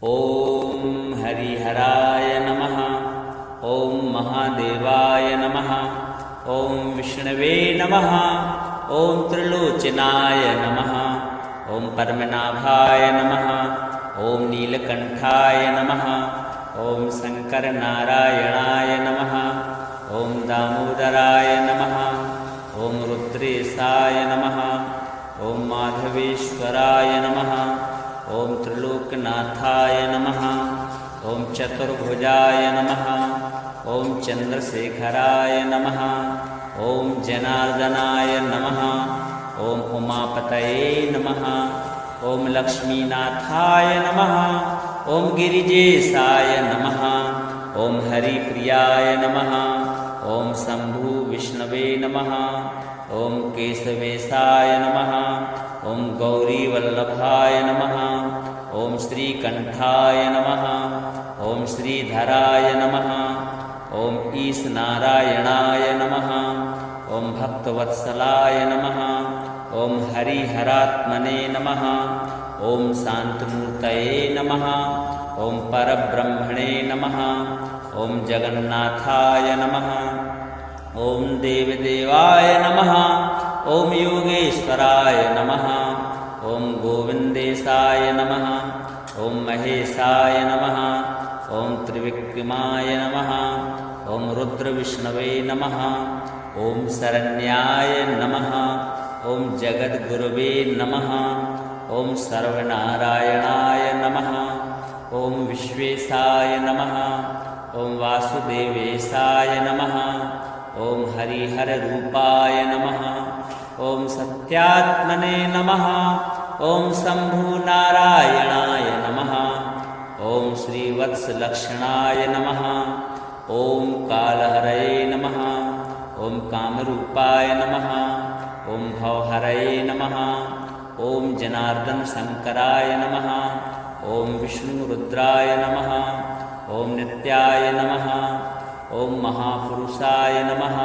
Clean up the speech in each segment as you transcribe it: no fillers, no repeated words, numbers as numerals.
ॐ हरिहराय नमः। ॐ महादेवाय नमः। ॐ विष्णवे नमः। ॐ त्रिलोचनाय नमः। ॐ पद्मनाभाय नमः। ॐ नीलकण्ठाय नमः। ॐ शङ्करनारायणाय नमः। ॐ दामोदराय नमः। ॐ रुद्रेशाय नमः। ॐ माधवेश्वराय नमः। ॐ त्रिलोकनाथाय नमः। ॐ चतुर्भुजाय नमः। ॐ चन्द्रशेखराय नमः। ॐ जनार्दनाय नमः। ॐ उमापतये नमः। ॐ लक्ष्मीनाथाय नमः। ॐ गिरिजेशाय नमः। ॐ हरिप्रियाय नमः। ॐ शम्भु विष्णवे नमः। ॐ केशवेशाय नमः। ॐ गौरीवल्लभाय नमः। ॐ श्रीकण्ठाय नमः। ॐ श्रीधराय नमः। ॐ ईशनारायणाय नमः। ॐ भक्तवत्सलाय नमः। ॐ हरिहरात्मने नमः। ॐ शान्तमूर्तये नमः। ॐ परब्रह्मणे नमः। ॐ जगन्नाथाय नमः। ॐ देवदेवाय नमः। ॐ योगेश्वराय नमः। ॐ गोविन्देशाय नमः। ॐ महेशाय नमः। ॐ त्रिविक्रमाय नमः। ॐ रुद्रविष्णवे नमः। ॐ शरण्याय नमः। ॐ जगद्गुरवे नमः। ॐ सर्वनारायणाय नमः। ॐ विश्वेशाय नमः। ॐ वासुदेवेशाय नमः। ॐ हरिहररूपाय नमः। ॐ सत्यात्मने नमः। ॐ शम्भुनारायणाय नमः। ॐ श्रीवत्सलक्षणाय नमः। ॐ कालहरये नमः। ॐ कामरूपाय नमः। ॐ भवहरये नमः। ॐ जनार्दनशङ्कराय नमः। ॐ विष्णुरुद्राय नमः। ॐ नित्याय नमः। ॐ महापुरुषाय नमः।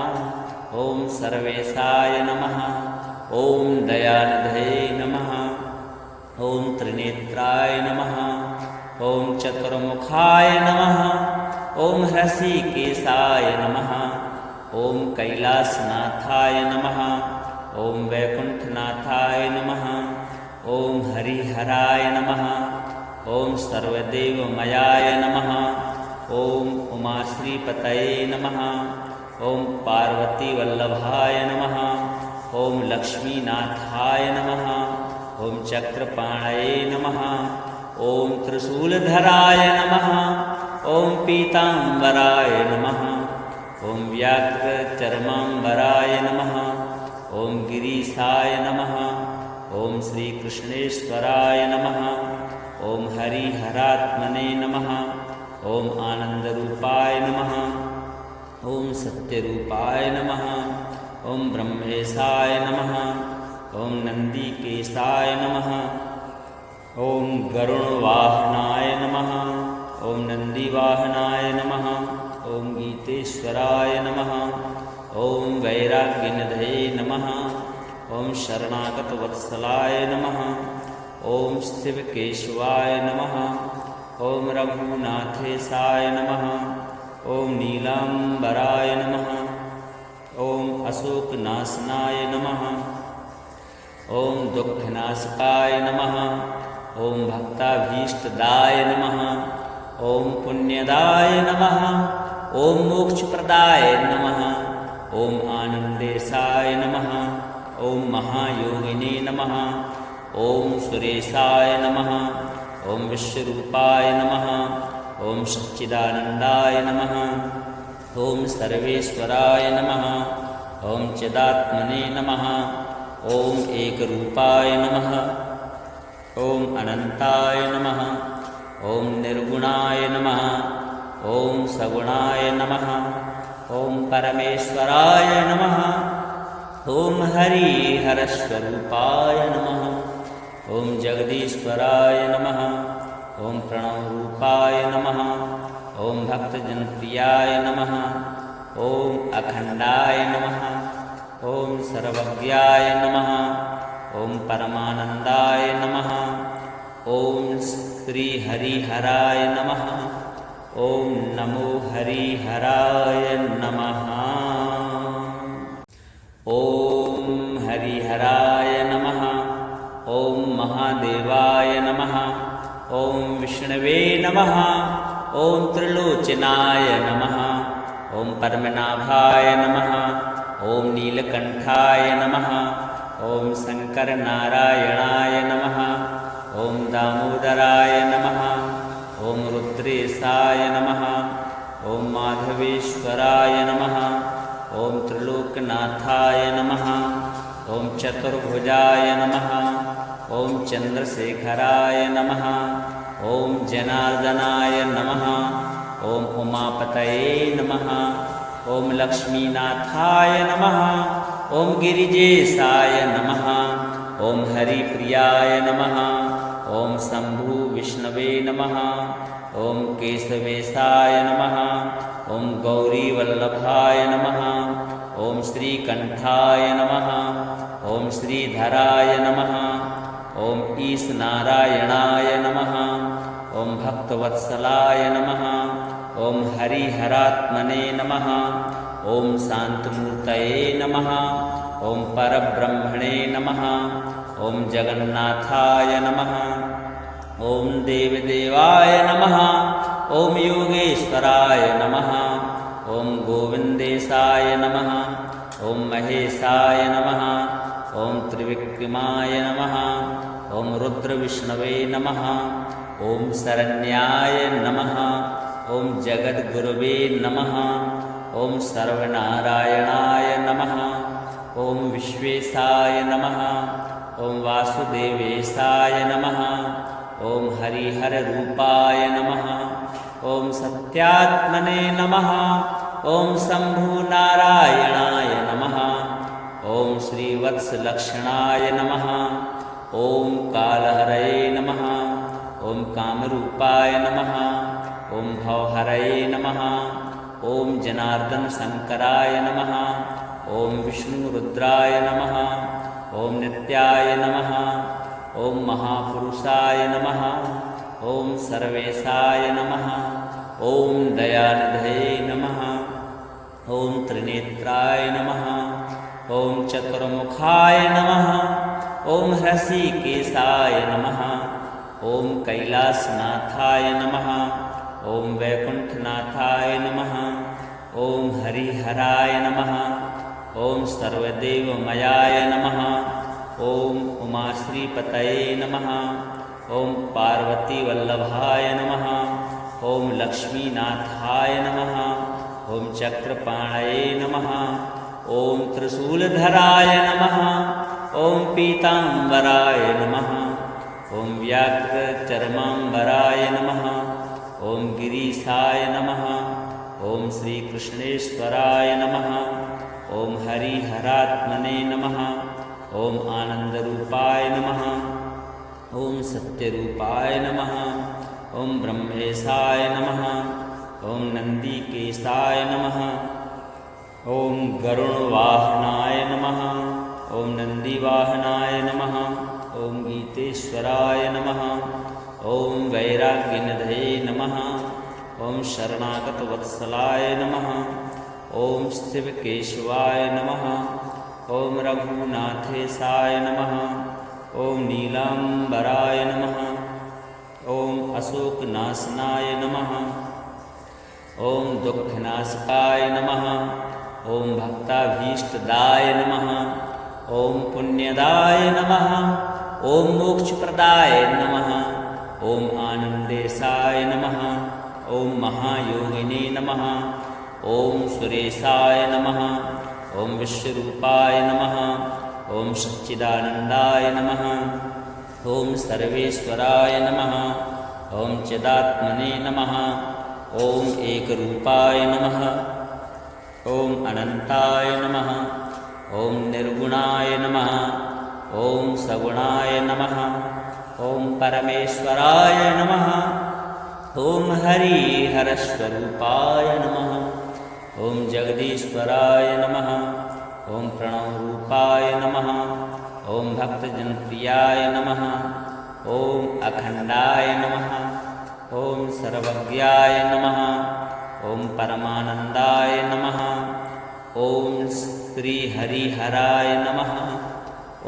ॐ सर्वेशाय नमः। ॐ दयानिधये नमः। ॐ त्रिनेत्राय नमः। ॐ चतुर्मुखाय नमः। ॐ हृषीकेशाय नमः। ॐ कैलासनाथाय नमः। ॐ वैकुण्ठनाथाय नमः। ॐ हरिहराय नमः। ॐ सर्वदेवमयाय नमः। ॐ उमाश्रीपतये नमः। ॐ पार्वतीवल्लभाय नमः। ॐ लक्ष्मीनाथाय नमः। ॐ चक्रपाणये नमः। ॐ त्रिशूलधराय नमः। ॐ पीताम्बराय नमः। ॐ व्याघ्रचर्माम्बराय नमः। ॐ गिरीशाय नमः। ॐ श्रीकृष्णेश्वराय नमः। ॐ हरिहरात्मने नमः। ॐ आनन्दरूपाय नमः। ॐ सत्यरूपाय नमः। ॐ ब्रह्मेशाय नमः। ॐ नन्दिकेशाय नमः। ॐ गरुडवाहनाय नमः। ॐ नन्दिवाहनाय नमः। ॐ गीतेश्वराय नमः। ॐ वैराग्यनिधये नमः। ॐ शरणागतवत्सलाय नमः। ॐ शिवकेशवाय नमः। ॐ रघुनाथेशाय नमः। ॐ नीलाम्बराय नमः। ॐ अशोकनाशनाय नमः। ॐ दुःखनाशकाय नमः। ॐ भक्ताभीष्टदाय नमः। ॐ पुण्यदाय नमः। ॐ मोक्षप्रदाय नमः। ॐ आनन्देशाय नमः। ॐ महायोगिने नमः। ॐ सुरेशाय नमः। ॐ विश्वरूपाय नमः। ॐ सच्चिदानन्दाय नमः। ॐ सर्वेश्वराय नमः। ॐ चिदात्मने नमः। ॐ एकरूपाय नमः। ॐ अनन्ताय नमः। ॐ निर्गुणाय नमः। ॐ सगुणाय नमः। ॐ परमेश्वराय नमः। ॐ हरिहरस्वरूपाय नमः। ॐ जगदीश्वराय नमः। ॐ प्रणवरूपाय नमः। ॐ भक्तजनप्रियाय नमः। ॐ अखण्डाय नमः। ॐ सर्वज्ञाय नमः। ॐ परमानन्दाय नमः। ओम श्री हरिहराय नमः। ओम नमो हरिहराय नमः। ओम हरिहराय नमः। ओम महादेवाय नमः। ओम विष्णवे नमः। ओम त्रिलोचनाय नमः। ओम पद्मनाभाय नमः। ओम नीलकंठाय नमः। ओम शंकरनारायणाय नमः। ओम दामोदराय नमः। ओम रुद्रेशाय नमः। ओम माधवेश्वराय नमः। ओम त्रिलोकनाथाय नमः। ओम चतुर्भुजाय नमः। ओम चंद्रशेखराय नमः। ओम जनार्दनाय नमः। ओम उमापतये नमः। ओम लक्ष्मीनाथाय नमः। ओम गिरिजेशाय नमः। ओम हरिप्रियाय नमः। ओम शंभु विष्णवे नमः। ओम केशवेशाय नमः। ओम गौरीवल्लभाय नमः। ओम श्रीकंठाय नमः। ओम श्रीधराय नमः। ओम ईशनारायणाय नमः। ओम भक्तवत्सलाय नमः। ओम हरिहरात्मने नमः। ओम शांतमूर्तये नमः। ओम परब्रह्मणे नमः। ओम जगन्नाथाय नमः। ओम देवदेवाय नमः। ओम योगेश्वराय नमः। ओम गोविंदेशाय नमः। ओम महेशाय नमः। ओम त्रिविक्रमाय नमः। ओम रुद्रविष्णवे नमः। ओम शरण्याय नमः। ओम जगद्गुरवे नमः। ओम सर्वनारायणाय नमः। ओम विश्वेशाय नमः। ओम वासुदेवेशाय नमः। ओम हरिहररूपाय नमः। ओम सत्यात्मने नमः। ओम शंभुनारायणाय नमः। ओम श्रीवत्सलक्षणाय नमः। ओम कालहरये नमः। ओम कामरूपाय नमः। ओम भवहरये नमः। ओम जनार्दन शंकराय नमः। ओम विष्णुरुद्राय नमः। ओम नित्याय नमः। ओम महापुरुषाय नमः। ओम सर्वेशाय नमः। ओम दयानिधये नमः। ओम त्रिनेत्राय नमः। ओम चतुर्मुखाय नमः। ओम हृषिकेशाय नमः। ओम कैलासनाथाय नमः। ओम वैकुंठनाथाय नमः। ओम हरिहराय नमः। ओम सर्वदेवमयाय नमः। ओम उमाश्रीपतये नमः। ओम पार्वतीवल्लभाय नमः। ओम लक्ष्मीनाथाय नमः। ओम चक्रपाणये नमः। ओम त्रिशूलधराय नमः। ओम पीतांबराय नमः। ओम व्याघ्रचर्मांबराय नमः। ओम गिरीशाय नमः। ओम श्रीकृष्णेश्वराय नमः। ओम हरिहरात्मने नमः। ओम आनंदरूपाय नमः। ओम सत्यरूपाय नमः। ओम ब्रह्मेशाय नमः। ओम नंदीकेशाय नमः। ओम गरुणवाहनाय नमः। ओम नंदीवाहनाय नमः। ओम गीतेश्वराय नमः। ओम वैराग्यनिधये नमः। ओम शरणागतवत्सलाय नमः। ओम शिवकेशवाय नमः। ओम रघुनाथेशाय नमः। ओम नीलांबराय नमः। ओम अशोकनाशनाय नमः। ओम दुःखनाशकाय नमः। ओम भक्ताभीष्टदाय नमः। ओम पुण्यदाय नमः। ओम मोक्षप्रदाय नमः। ओम आनंदेशाय नमः। ओम महायोगिने नमः। ओम सुरेशाय नमः। ओम विश्वरूपाय नमः। ओम सच्चिदानंदाय नमः। ओम सर्वेश्वराय नमः। ओम चिदात्मने नमः। ओम एकरूपाय नमः। ओम अनंताय नमः। ओम निर्गुणाय नमः। ओम सगुणाय नमः। ओम परमेश्वराय नमः। ओम हरिहरस्वरूपाय नमः। ओम जगदीश्वराय नमः। ओम प्रणवरूपाय नमः। ओम भक्तजनप्रियाय नमः। ॐ अखण्डाय नमः। ॐ सर्वज्ञाय नमः। ॐ परमानन्दाय नमः। ॐ श्रीहरिहराय नमः।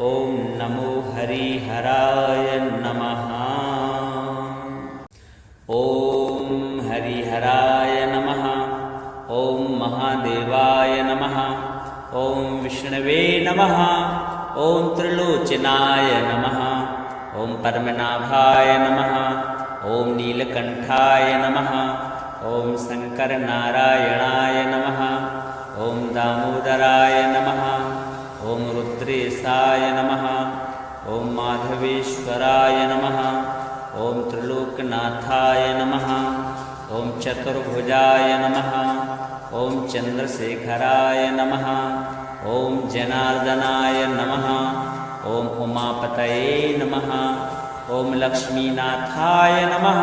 ॐ नमो हरिहराय नमः। ॐ हरिहराय नमः। ॐ महादेवाय नमः। ॐ विष्णवे नमः। ॐ त्रिलोचनाय नमः। ॐ पद्मनाभाय नमः। ॐ नीलकण्ठाय नमः। ॐ शङ्करनारायणाय नमः। ॐ दामोदराय नमः। ॐ रुद्रेशाय नमः। ॐ माधवेश्वराय नमः। ॐ त्रिलोकनाथाय नमः। ॐ चतुर्भुजाय नमः। ॐ चन्द्रशेखराय नमः। ॐ जनार्दनाय नमः। ॐ उमापतये नमः। ॐ लक्ष्मीनाथाय नमः।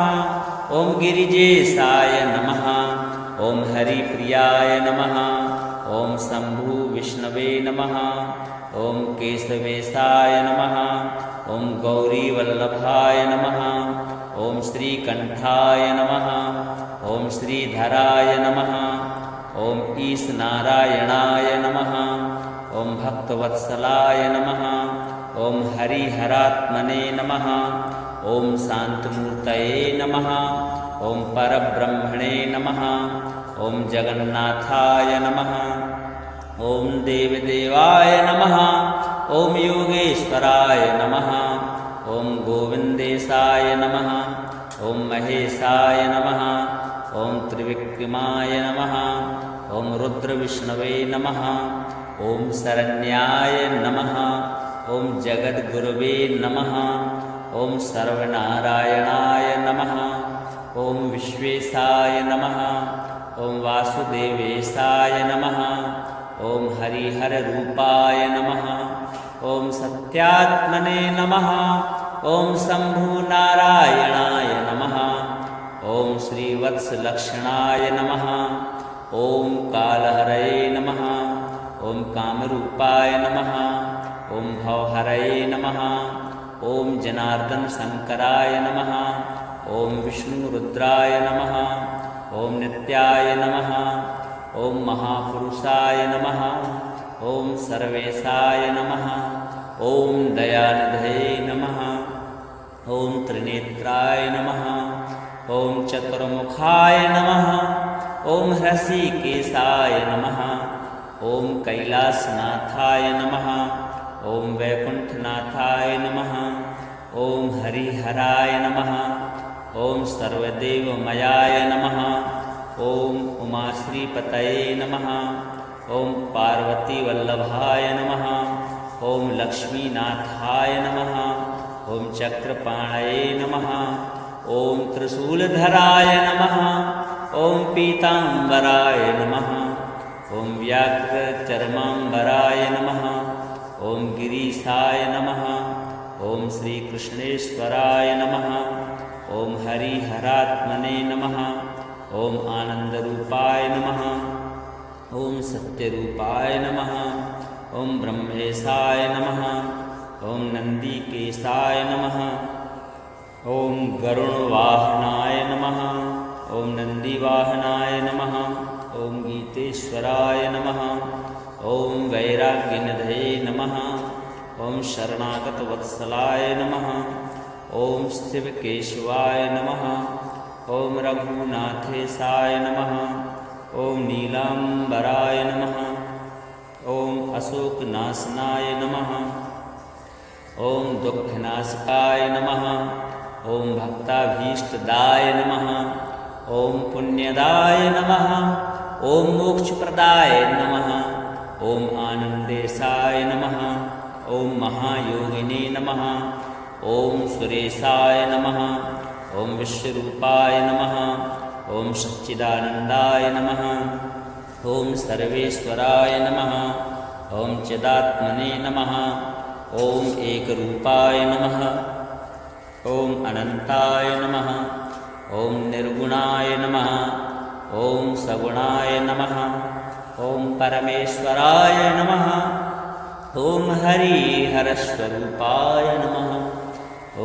ॐ गिरिजेशाय नमः। ॐ हरिप्रियाय नमः। ॐ शम्भु विष्णवे नमः। ॐ केशवेशाय नमः। ॐ गौरीवल्लभाय नमः। ॐ श्रीकण्ठाय नमः। ॐ श्रीधराय नमः। ॐ ईशनारायणाय नमः। ॐ भक्तवत्सलाय नमः। ॐ हरिहरात्मने नमः। ॐ शान्तमूर्तये नमः। ॐ परब्रह्मणे नमः। ॐ जगन्नाथाय नमः। ॐ देवदेवाय नमः। ॐ योगेश्वराय नमः। ॐ गोविन्देशाय नमः। ॐ महेशाय नमः। ॐ त्रिविक्रमाय नमः। ॐ रुद्रविष्णवे नमः। ॐ शरण्याय नमः। ॐ जगद्गुरवे नमः। ॐ सर्वनारायणाय नमः। ॐ विश्वेशाय नमः। ॐ वासुदेवेशाय नमः। ॐ हरिहररूपाय नमः। ॐ सत्यात्मने नमः। ॐ शम्भुनारायणाय नमः। ॐ श्रीवत्सलक्षणाय नमः। ॐ कालहरये नमः। ॐ कामरूपाय नमः। ॐ भवहरये नमः। ॐ जनार्दनशङ्कराय नमः। ॐ विष्णुरुद्राय नमः। ॐ नित्याय नमः। ॐ महापुरुषाय नमः। ॐ सर्वेशाय नमः। ॐ दयानिधये नमः। ॐ त्रिनेत्राय नमः। ॐ चतुर्मुखाय नमः। ॐ हृषीकेशाय नमः। ॐ कैलासनाथाय नमः। ॐ वैकुण्ठनाथाय नमः। ॐ हरिहराय नमः। ॐ सर्वदेवमयाय नमः। ॐ उमाश्रीपतये नमः। ॐ पार्वतीवल्लभाय नमः। ॐ लक्ष्मीनाथाय नमः। ॐ चक्रपाणये नमः। ॐ त्रिशूलधराय नमः। ॐ पीताम्बराय नमः। ॐ व्याघ्रचर्माम्बराय नमः। ॐ गिरीशाय नमः। ॐ श्रीकृष्णेश्वराय नमः। ॐ हरिहरात्मने नमः। ॐ आनन्दरूपाय नमः। ॐ सत्यरूपाय नमः। ॐ ब्रह्मेशाय नमः। ॐ नन्दिकेशाय नमः। ॐ गरुणवाहनाय नमः। ॐ नन्दिवाहनाय नमः। ॐ गीतेश्वराय नमः। ॐ वैराग्यनिधये नमः। ॐ शरणागतवत्सलाय नमः। ॐ शिवकेशवाय नमः। ॐ रघुनाथेशाय नमः। ॐ नीलाम्बराय नमः। ॐ अशोकनाशनाय नमः। ॐ दुःखनाशकाय नमः। ॐ भक्ताभीष्टदाय नमः। ॐ पुण्यदाय नमः। ॐ मोक्षप्रदाय नमः। ॐ आनन्देशाय नमः। ॐ महायोगिने नमः। ॐ सुरेशाय नमः। ॐ विश्वरूपाय नमः। ॐ सच्चिदानन्दाय नमः। ॐ सर्वेश्वराय नमः। ॐ चिदात्मने नमः। ॐ एकरूपाय नमः। ॐ अनन्ताय नमः। ॐ निर्गुणाय नमः। ॐ सगुणाय नमः। ॐ परमेश्वराय नमः। ॐ हरिहरस्वरूपाय नमः।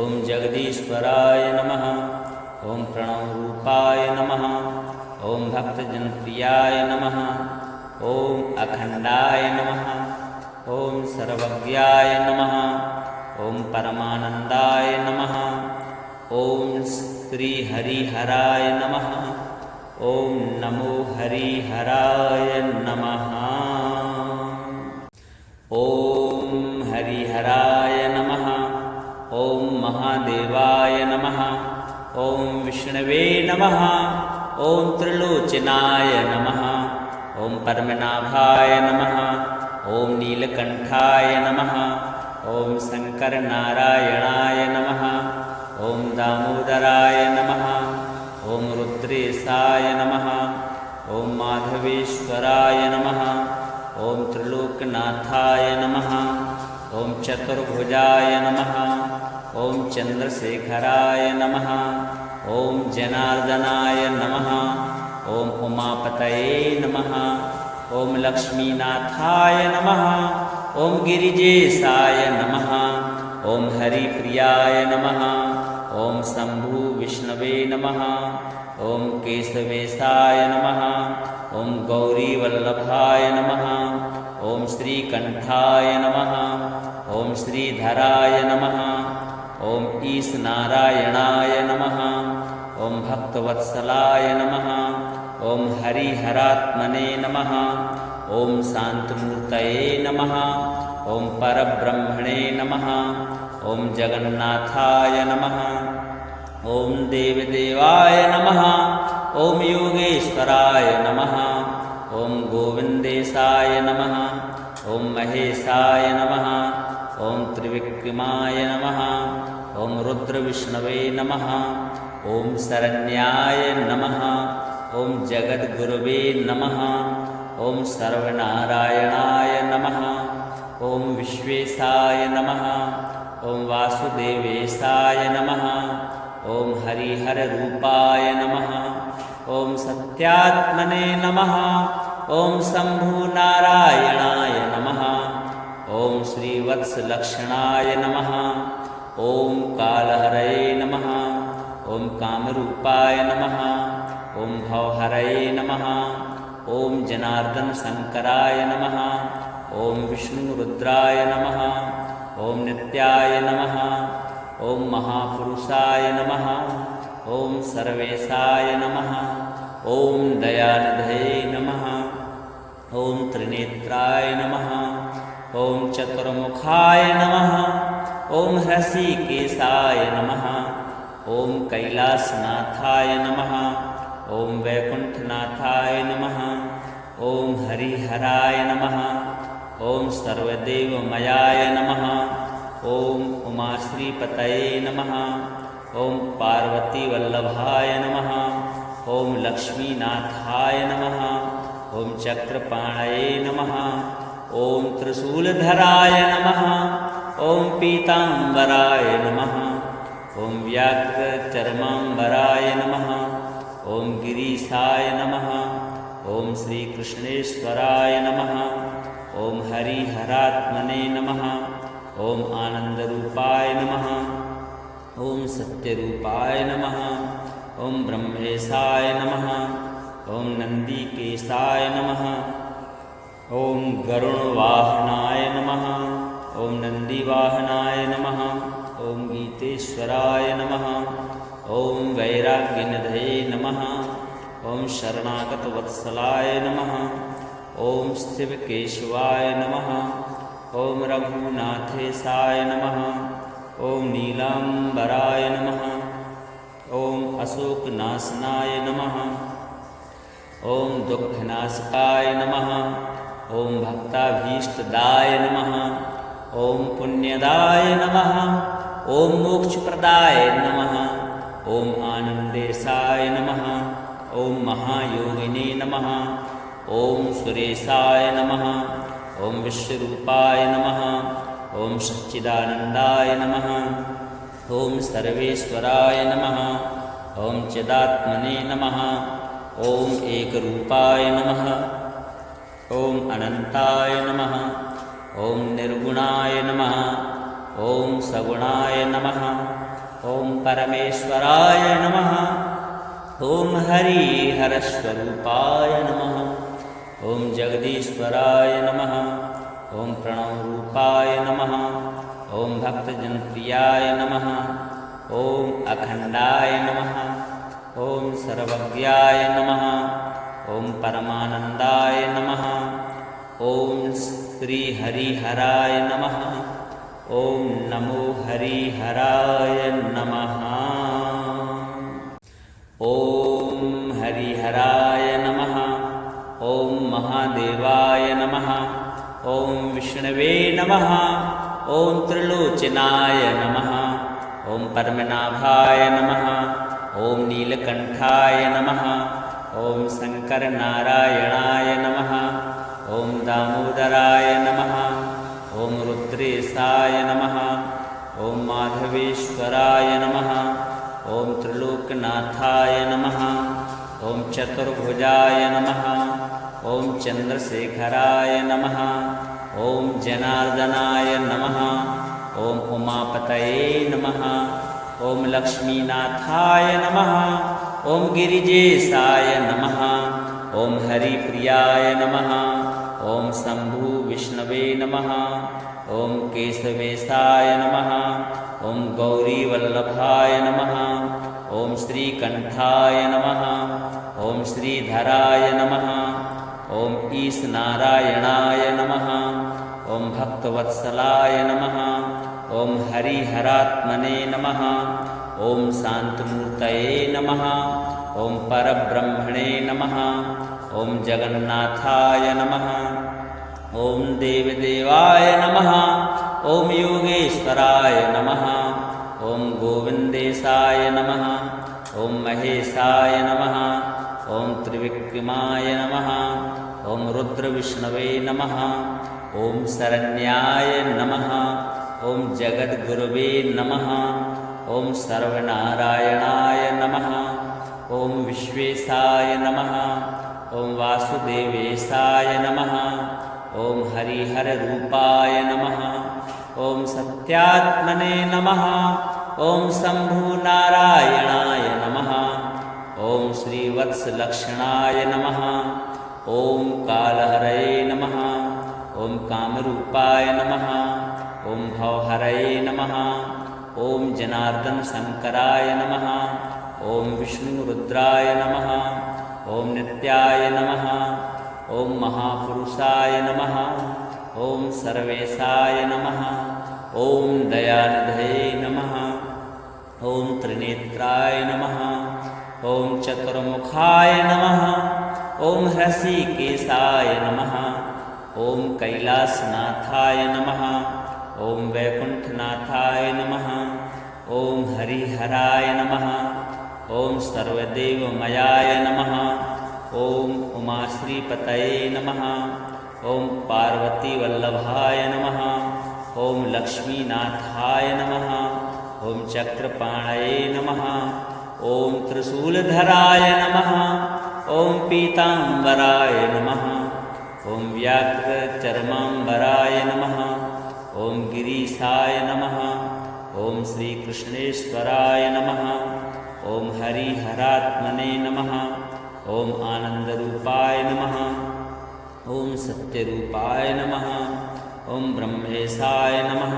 ॐ जगदीश्वराय नमः। ॐ प्रणवरूपाय नमः। ॐ भक्तजनप्रियाय नमः। ॐ अखण्डाय नमः। ॐ सर्वज्ञाय नमः। ॐ परमानन्दाय नमः। ॐ श्रीहरिहराय नमः। ॐ नमो हरिहराय नमः। ॐ हरिहराय नमः। ॐ महादेवाय नमः। ॐ विष्णवे नमः। ॐ त्रिलोचनाय नमः। ॐ परमनाभाय नमः। ॐ नीलकण्ठाय नमः। ॐ शङ्करनारायणाय नमः। ॐ दामोदराय नमः। ॐ रुद्रेशाय नमः। ॐ माधवेश्वराय नमः। ॐ त्रिलोकनाथाय नमः। ॐ चतुर्भुजाय नमः। ॐ चन्द्रशेखराय नमः। ॐ जनार्दनाय नमः। ॐ उमापतये नमः। ॐ लक्ष्मीनाथाय नमः। ॐ गिरिजेशाय नमः। ॐ हरिप्रियाय नमः। ॐ शम्भु विष्णवे नमः। ॐ केशवेशाय नमः। ॐ गौरीवल्लभाय नमः। ॐ श्रीकण्ठाय नमः। ॐ श्रीधराय नमः। ॐ ईशनारायणाय नमः। ॐ भक्तवत्सलाय नमः। ॐ हरिहरात्मने नमः। ॐ शान्तमूर्तये नमः। ॐ परब्रह्मणे नमः। ॐ जगन्नाथाय नमः। ॐ देवदेवाय नमः। ॐ योगेश्वराय नमः। ॐ गोविन्देशाय नमः। ॐ महेशाय नमः। ॐ त्रिविक्रमाय नमः। ॐ रुद्रविष्णवे नमः। ॐ शरण्याय नमः। ॐ जगद्गुरवे नमः। ॐ सर्वनारायणाय नमः। ॐ विश्वेशाय नमः। ॐ वासुदेवेशाय नमः। ॐ हरिहररूपाय नमः। ॐ सत्यात्मने नमः। ॐ शम्भुनारायणाय नमः। ॐ श्रीवत्सलक्षणाय नमः। ॐ कालहरये नमः। ॐ कामरूपाय नमः। ॐ भवहरये नमः। ॐ जनार्दनशङ्कराय नमः। ॐ विष्णुरुद्राय नमः। ॐ नित्याय नमः। ॐ महापुरुषाय नमः। ॐ सर्वेशाय नमः। ॐ दयानिधये नमः। ॐ त्रिनेत्राय नमः। ॐ चतुर्मुखाय नमः। ॐ हृषीकेशाय नमः। ॐ कैलासनाथाय नमः। ॐ वैकुण्ठनाथाय नमः। ॐ हरिहराय नमः। ॐ सर्वदेवमयाय नमः। ॐ उमाश्रीपतये नमः। ॐ पार्वतीवल्लभाय नमः। ॐ लक्ष्मीनाथाय नमः। ॐ चक्रपाणये नमः। ॐ त्रिशूलधराय नमः। ॐ पीताम्बराय नमः। ॐ व्याघ्रचर्माम्बराय नमः। ॐ गिरीशाय नमः। ॐ श्रीकृष्णेश्वराय नमः। ॐ हरिहरात्मने नमः। ॐ आनन्दरूपाय नमः। ॐ सत्यरूपाय नमः। ॐ ब्रह्मेशाय नमः। ॐ नन्दिकेशाय नमः। ॐ गरुणवाहनाय नमः। ॐ नन्दिवाहनाय नमः। ॐ गीतेश्वराय नमः। ॐ वैराग्यनिधये नमः। ॐ शरणागतवत्सलाय नमः। ॐ शिवकेशवाय नमः। ॐ रघुनाथेशाय नमः। ॐ नीलाम्बराय नमः। ॐ अशोकनाशनाय नमः। ॐ दुःखनाशकाय नमः। ॐ भक्ताभीष्टदाय नमः। ॐ पुण्यदाय नमः। ॐ मोक्षप्रदाय नमः। ॐ आनन्देशाय नमः। ॐ महायोगिने नमः। ॐ सुरेशाय नमः। ॐ विश्वरूपाय नमः। ॐ सच्चिदानन्दाय नमः। ॐ सर्वेश्वराय नमः। ॐ चिदात्मने नमः। ॐ एकरूपाय नमः। ॐ अनन्ताय नमः। ॐ निर्गुणाय नमः। ॐ सगुणाय नमः। ॐ परमेश्वराय नमः। ॐ हरिहरस्वरूपाय नमः। ॐ जगदीश्वराय नमः। ॐ प्रणवरूपाय नमः। ॐ भक्तजनप्रियाय नमः। ॐ अखण्डाय नमः। ॐ सर्वज्ञाय नमः। ॐ परमानन्दाय नमः। ॐ श्रीहरिहराय नमः। ॐ नमो हरिहराय नमः। ॐ हरिहराय नमः। ॐ महादेवाय नमः। ॐ विष्णवे नमः। ॐ त्रिलोचनाय नमः। ॐ पद्मनाभाय नमः। ॐ नीलकण्ठाय नमः। ॐ शङ्करनारायणाय नमः। ॐ दामोदराय नमः। ॐ रुद्रेशाय नमः। ॐ माधवेश्वराय नमः। ॐ त्रिलोकनाथाय नमः। ॐ चतुर्भुजाय नमः। ॐ चन्द्रशेखराय नमः। ॐ जनार्दनाय नमः। ॐ उमापतये नमः। ॐ लक्ष्मीनाथाय नमः। ॐ गिरिजेशाय नमः। ॐ हरिप्रियाय नमः। ॐ शम्भु विष्णवे नमः। ॐ केशवेशाय नमः। ॐ गौरीवल्लभाय नमः। ॐ श्रीकण्ठाय नमः। ॐ श्रीधराय नमः। ॐ ईशनारायणाय नमः। ॐ भक्तवत्सलाय नमः। ॐ हरिहरात्मने नमः। ॐ शान्तमूर्तये नमः। ॐ परब्रह्मणे नमः। ॐ जगन्नाथाय नमः। ॐ देवदेवाय नमः। ॐ योगेश्वराय नमः। ॐ गोविन्देशाय नमः। ॐ महेशाय नमः। ॐ त्रिविक्रमाय नमः। ॐ रुद्रविष्णवे नमः। ॐ शरण्याय नमः। ॐ जगद्गुरवे नमः। ॐ सर्वनारायणाय नमः। ॐ विश्वेशाय नमः। ॐ वासुदेवेशाय नमः। ॐ हरिहररूपाय नमः। ॐ सत्यात्मने नमः। ॐ शम्भुनारायणाय नमः। ॐ श्रीवत्सलक्षणाय नमः। ॐ कालहरये नमः। ॐ कामरूपाय नमः। ॐ भवहरये नमः। ॐ जनार्दनशङ्कराय नमः। ॐ विष्णुरुद्राय नमः। ॐ नित्याय नमः। ॐ महापुरुषाय नमः। ॐ सर्वेशाय नमः। ॐ दयानिधये नमः। ॐ त्रिनेत्राय नमः। ॐ चतुर्मुखाय नमः। ॐ हृषीकेशाय नमः। ॐ कैलासनाथाय नमः। ॐ वैकुण्ठनाथाय नमः। ॐ हरिहराय नमः। ॐ सर्वदेवमयाय नमः। ॐ उमाश्रीपतये नमः। ॐ पार्वतीवल्लभाय नमः। ॐ लक्ष्मीनाथाय नमः। ॐ चक्रपाणये नमः। ॐ त्रिशूलधराय नमः। ॐ पीताम्बराय नमः। ॐ व्याघ्रचर्माम्बराय नमः। ॐ गिरीशाय नमः। ॐ श्रीकृष्णेश्वराय नमः। ॐ हरिहरात्मने नमः। ॐ आनन्दरूपाय नमः। ॐ सत्यरूपाय नमः। ॐ ब्रह्मेशाय नमः।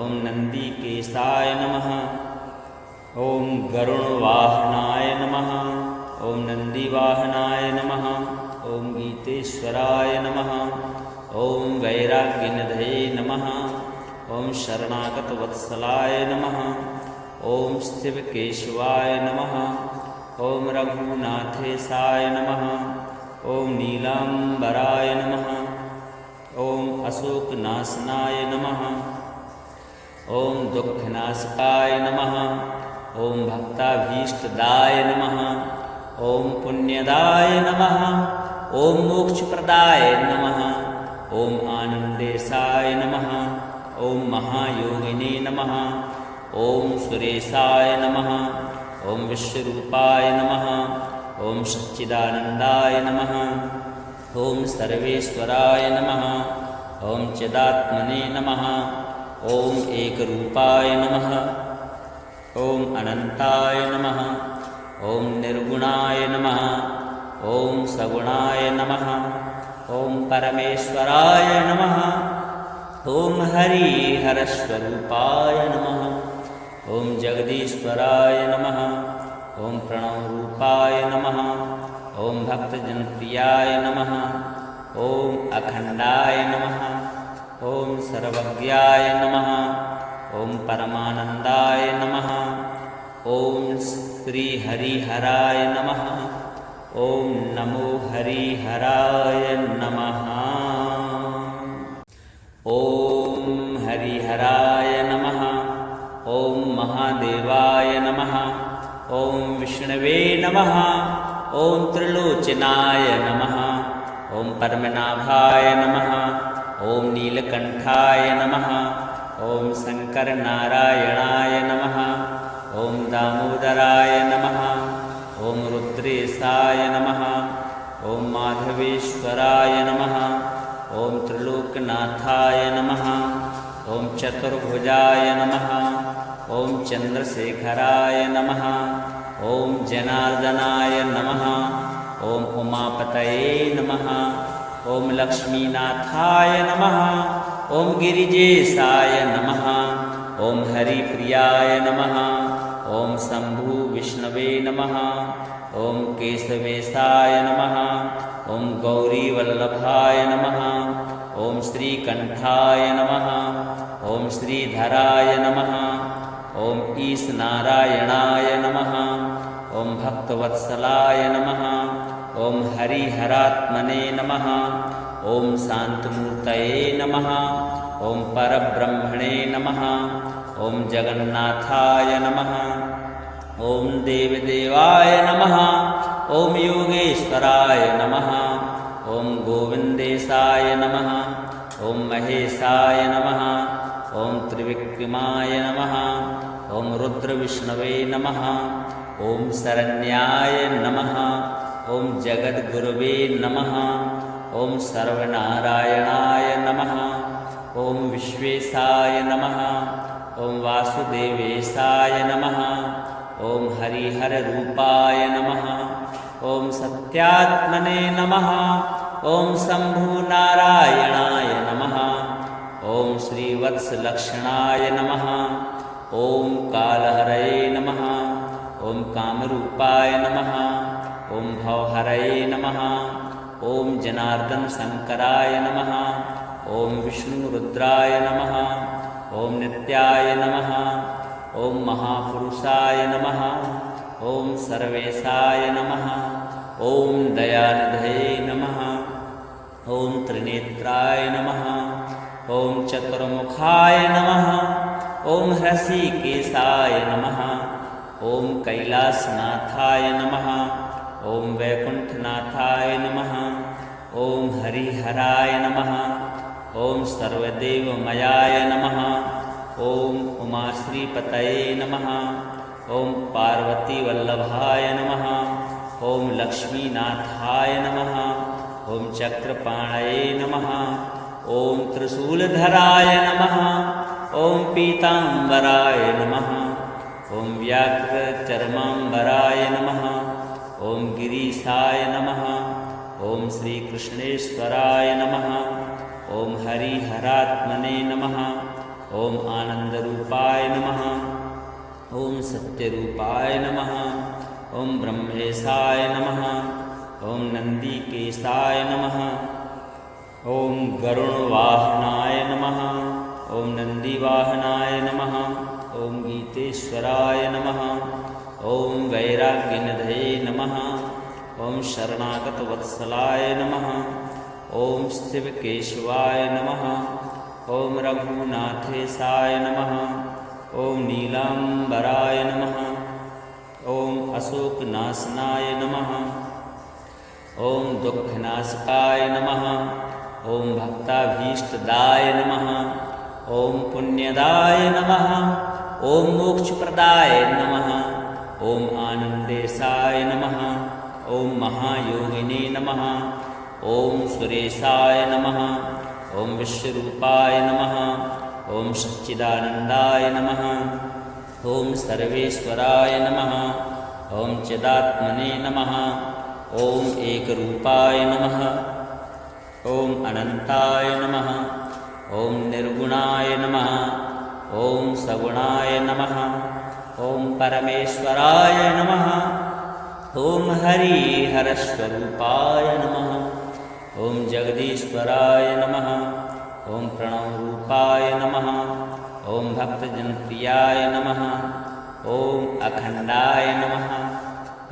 ॐ नन्दिकेशाय नमः। ॐ गरुणवाहनाय नमः। ॐ नन्दिवाहनाय नमः। ॐ गीतेश्वराय नमः। ॐ वैराग्यनिधये नमः। ॐ शरणागतवत्सलाय नमः। ॐ शिवकेशवाय नमः। ॐ रघुनाथेशाय नमः। ॐ नीलाम्बराय नमः। ॐ अशोकनाशनाय नमः। ॐ दुःखनाशकाय नमः। ॐ भक्ताभीष्टदाय नमः। ॐ पुण्यदाय नमः। ॐ मोक्षप्रदाय नमः। ॐ आनन्देशाय नमः। ॐ महायोगिने नमः। ॐ सुरेशाय नमः। ॐ विश्वरूपाय नमः। ॐ सच्चिदानन्दाय नमः। ॐ सर्वेश्वराय नमः। ॐ चिदात्मने नमः। ॐ एकरूपाय नमः। ॐ अनन्ताय नमः। ॐ निर्गुणाय नमः। ॐ सगुणाय नमः। ॐ परमेश्वराय नमः। ॐ हरिहरस्वरूपाय नमः। ॐ जगदीश्वराय नमः। ॐ प्रणवरूपाय नमः। ॐ भक्तजनप्रियाय नमः। ॐ अखण्डाय नमः। ॐ सर्वज्ञाय नमः। ॐ परमानन्दाय नमः। ॐ श्रीहरिहराय नमः। ॐ नमो हरिहराय नमः। ॐ हरिहराय नमः। ॐ महादेवाय नमः। ॐ विष्णवे नमः। ॐ त्रिलोचनाय नमः। ॐ पद्मनाभाय नमः। ॐ नीलकण्ठाय नमः। ॐ शङ्करनारायणाय नमः। ॐ दामोदराय नमः। ॐ रुद्रेशाय नमः। ॐ माधवेश्वराय नमः। ॐ त्रिलोकनाथाय नमः। ॐ चतुर्भुजाय नमः। ॐ चन्द्रशेखराय नमः। ॐ जनार्दनाय नमः। ॐ उमापतये नमः। ॐ लक्ष्मीनाथाय नमः। ॐ गिरिजेशाय नमः। ॐ हरिप्रियाय नमः। ॐ शम्भु विष्णवे नमः। ॐ केशवेशाय नमः। ॐ गौरीवल्लभाय नमः। ॐ श्रीकण्ठाय नमः। ॐ श्रीधराय नमः। ॐ ईशनारायणाय नमः। ॐ भक्तवत्सलाय नमः। ॐ हरिहरात्मने नमः। ॐ शान्तमूर्तये नमः। ॐ परब्रह्मणे नमः। ॐ जगन्नाथाय नमः। ॐ देवदेवाय नमः। ॐ योगेश्वराय नमः। ॐ गोविन्देशाय नमः। ॐ महेशाय नमः। ॐ त्रिविक्रमाय नमः। ॐ रुद्रविष्णवे नमः। ॐ शरण्याय नमः। ॐ जगद्गुरवे नमः। ॐ सर्वनारायणाय नमः। ॐ विश्वेशाय नमः। ॐ वासुदेवेशाय नमः। ॐ हरिहररूपाय नमः। ॐ सत्यात्मने नमः। ॐ शम्भुनारायणाय नमः। ॐ श्रीवत्सलक्षणाय नमः। ॐ कालहरये नमः। ॐ कामरूपाय नमः। ॐ भवहरये नमः। ॐ जनार्दनशङ्कराय नमः। ॐ विष्णुरुद्राय नमः। ॐ नित्याय नमः। ॐ महापुरुषाय नमः। ॐ सर्वेशाय नमः। ॐ दयानिधये नमः। ॐ त्रिनेत्राय नमः। ॐ चतुर्मुखाय नमः। ॐ हृषीकेशाय नमः। ॐ कैलासनाथाय नमः। ॐ वैकुण्ठनाथाय नमः। ॐ हरिहराय नमः। ॐ सर्वदेवमयाय नमः। ॐ उमाश्रीपतये नमः। ॐ पार्वतीवल्लभाय नमः। ॐ लक्ष्मीनाथाय नमः। ॐ चक्रपाणये नमः। ॐ त्रिशूलधराय नमः। ॐ पीताम्बराय नमः। ॐ व्याघ्रचर्माम्बराय नमः। ॐ गिरीशाय नमः। ॐ श्रीकृष्णेश्वराय नमः। ॐ हरिहरात्मने नमः। ॐ आनन्दरूपाय नमः। ॐ सत्यरूपाय नमः। ॐ ब्रह्मेशाय नमः। ॐ नन्दिकेशाय नमः। ॐ गरुणवाहनाय नमः। ॐ नन्दिवाहनाय नमः। ॐ गीतेश्वराय नमः। ॐ वैराग्यनिधये नमः। ॐ शरणागतवत्सलाय नमः। ॐ शिवकेशवाय नमः। ॐ रघुनाथेशाय नमः। ॐ नीलाम्बराय नमः। ॐ अशोकनाशनाय नमः। ॐ दुःखनाशकाय नमः। ॐ भक्ताभीष्टदाय नमः। ॐ पुण्यदाय नमः। ॐ मोक्षप्रदाय नमः। ॐ आनन्देशाय नमः। ॐ महायोगिने नमः। ॐ सुरेशाय नमः। ॐ विश्वरूपाय नमः। ॐ सच्चिदानन्दाय नमः। ॐ सर्वेश्वराय नमः। ॐ चिदात्मने नमः। ॐ एकरूपाय नमः। ॐ अनन्ताय नमः। ॐ निर्गुणाय नमः। ॐ सगुणाय नमः। ॐ परमेश्वराय नमः। ॐ हरिहरस्वरूपाय नमः। ॐ जगदीश्वराय नमः। ॐ प्रणवरूपाय नमः। ॐ भक्तजनप्रियाय नमः। ॐ अखण्डाय नमः।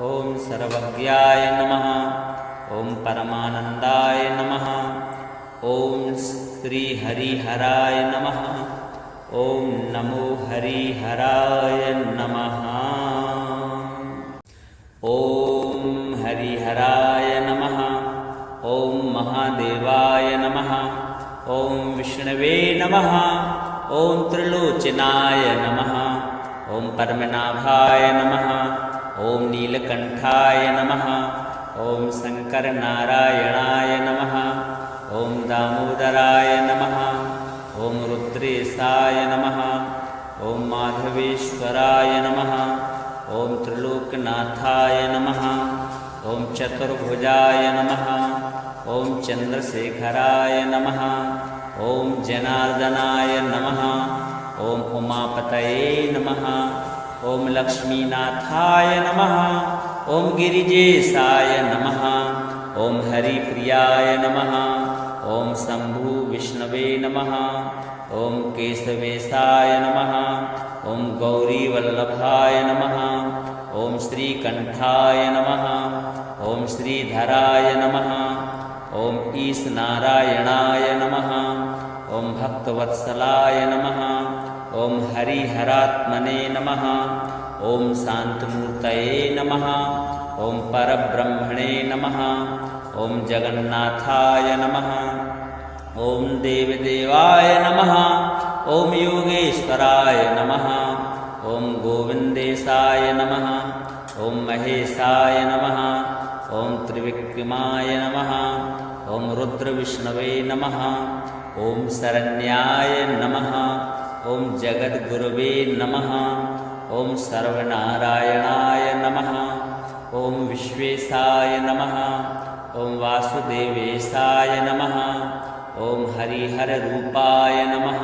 ॐ सर्वज्ञाय नमः। ॐ परमानन्दाय नमः। ॐ श्रीहरिहराय नमः। ॐ नमो हरिहराय नमः। ॐ हरिहराय नमः। ॐ महादेवाय नमः। ॐ विष्णवे नमः। ॐ त्रिलोचनाय नमः। ॐ पद्मनाभाय नमः। ॐ नीलकण्ठाय नमः। ॐ शङ्करनारायणाय नमः। ॐ दामोदराय नमः। ॐ रुद्रेशाय नमः। ॐ माधवेश्वराय नमः। ॐ त्रिलोकनाथाय नमः। ॐ चतुर्भुजाय नमः। ॐ चन्द्रशेखराय नमः। ॐ जनार्दनाय नमः। ॐ उमापतये नमः। ॐ लक्ष्मीनाथाय नमः। ॐ गिरिजेशाय नमः। ॐ हरिप्रियाय नमः। ॐ शम्भु विष्णवे नमः। ॐ केशवेशाय नमः। ॐ गौरीवल्लभाय नमः। ॐ श्रीकण्ठाय नमः। ॐ श्रीधराय नमः। ॐ ईशनारायणाय नमः। ॐ भक्तवत्सलाय नमः। ॐ हरिहरात्मने नमः। ॐ शान्तमूर्तये नमः। ॐ परब्रह्मणे नमः। ॐ जगन्नाथाय नमः। ॐ देवदेवाय नमः। ॐ योगेश्वराय नमः। ॐ गोविन्देशाय नमः। ॐ महेशाय नमः। ॐ त्रिविक्रमाय नमः। ॐ रुद्रविष्णवे नमः। ॐ शरण्याय नमः। ॐ जगद्गुरवे नमः। ॐ सर्वनारायणाय नमः। ॐ विश्वेशाय नमः। ॐ वासुदेवेशाय नमः। ॐ हरिहररूपाय नमः।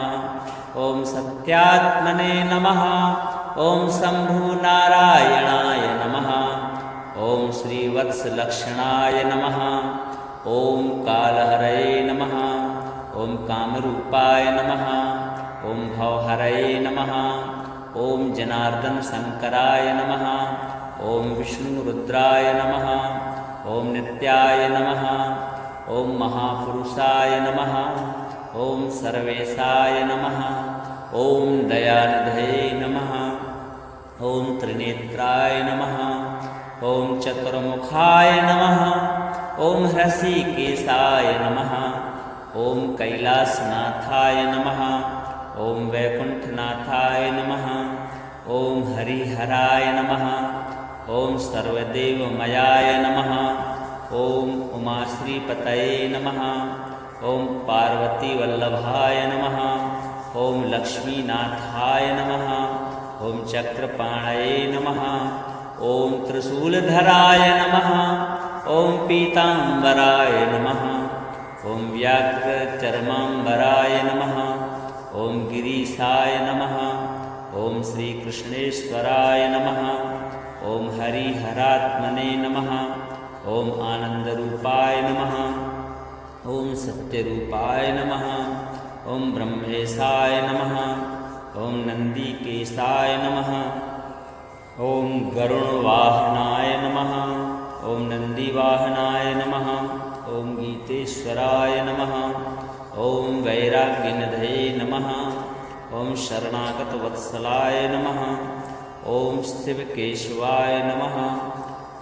ॐ सत्यात्मने नमः। ॐ शम्भुनारायणाय नमः। ॐ श्रीवत्सलक्षणाय नमः। ॐ कालहरये नमः। ॐ कामरूपाय नमः। ॐ भवहरये नमः। ॐ जनार्दनशङ्कराय नमः। ॐ विष्णुरुद्राय नमः। ॐ नित्याय नमः। ॐ महापुरुषाय नमः। ॐ सर्वेशाय नमः। ॐ दयानिधये नमः। ॐ त्रिनेत्राय नमः। ॐ चतुर्मुखाय नमः। ॐ हृषीकेशाय नमः। ॐ कैलासनाथाय नमः। ॐ वैकुण्ठनाथाय नमः। ॐ हरिहराय नमः। ॐ सर्वदेवमयाय नमः। ॐ उमाश्रीपतये नमः। ॐ पार्वतीवल्लभाय नमः। ॐ लक्ष्मीनाथाय नमः। ॐ चक्रपाणये नमः। ॐ त्रिशूलधराय नमः। ॐ पीताम्बराय नमः। ॐ व्याघ्रचर्माम्बराय नमः। ॐ गिरीशाय नमः। ॐ श्रीकृष्णेश्वराय नमः। ॐ हरिहरात्मने नमः। ॐ आनन्दरूपाय नमः। ॐ सत्यरूपाय नमः। ॐ ब्रह्मेशाय नमः। ॐ नन्दिकेशाय नमः। ॐ गरुणवाहनाय नमः। ॐ नन्दिवाहनाय नमः। ॐ गीतेश्वराय नमः। ॐ वैराग्यनिधये नमः। ॐ शरणागतवत्सलाय नमः। ॐ शिवकेशवाय नमः।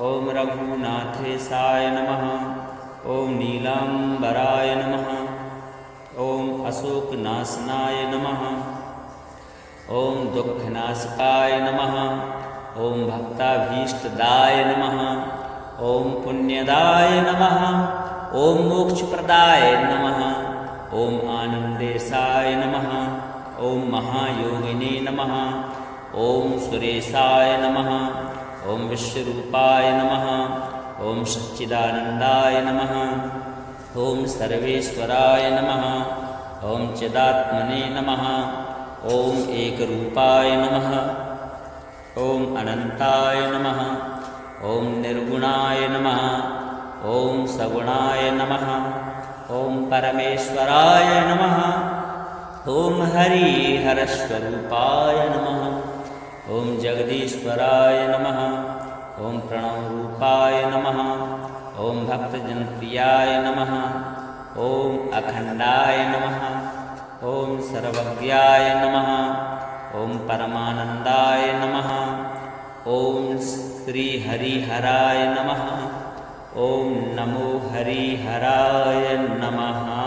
ॐ रघुनाथेशाय नमः। ॐ नीलाम्बराय नमः। ॐ अशोकनाशनाय नमः। ॐ दुःखनाशकाय नमः। ॐ भक्ताभीष्टदाय नमः। ॐ पुण्यदाय नमः। ॐ मोक्षप्रदाय नमः। ॐ आनन्देशाय नमः। ॐ महायोगिने नमः। ॐ सुरेशाय नमः। ॐ विश्वरूपाय नमः। ॐ सच्चिदानन्दाय नमः। ॐ सर्वेश्वराय नमः। ॐ चिदात्मने नमः। ॐ एकरूपाय नमः। ॐ अनन्ताय नमः। ॐ निर्गुणाय नमः। ॐ सगुणाय नमः। ॐ परमेश्वराय नमः। ॐ हरिहरस्वरूपाय नमः। ॐ जगदीश्वराय नमः। ॐ प्रणवरूपाय नमः। ॐ भक्तजनप्रियाय नमः। ॐ अखण्डाय नमः। ॐ सर्वज्ञाय नमः। ॐ परमानन्दाय नमः। ॐ श्रीहरिहराय नमः। ॐ नमो हरिहराय नमः।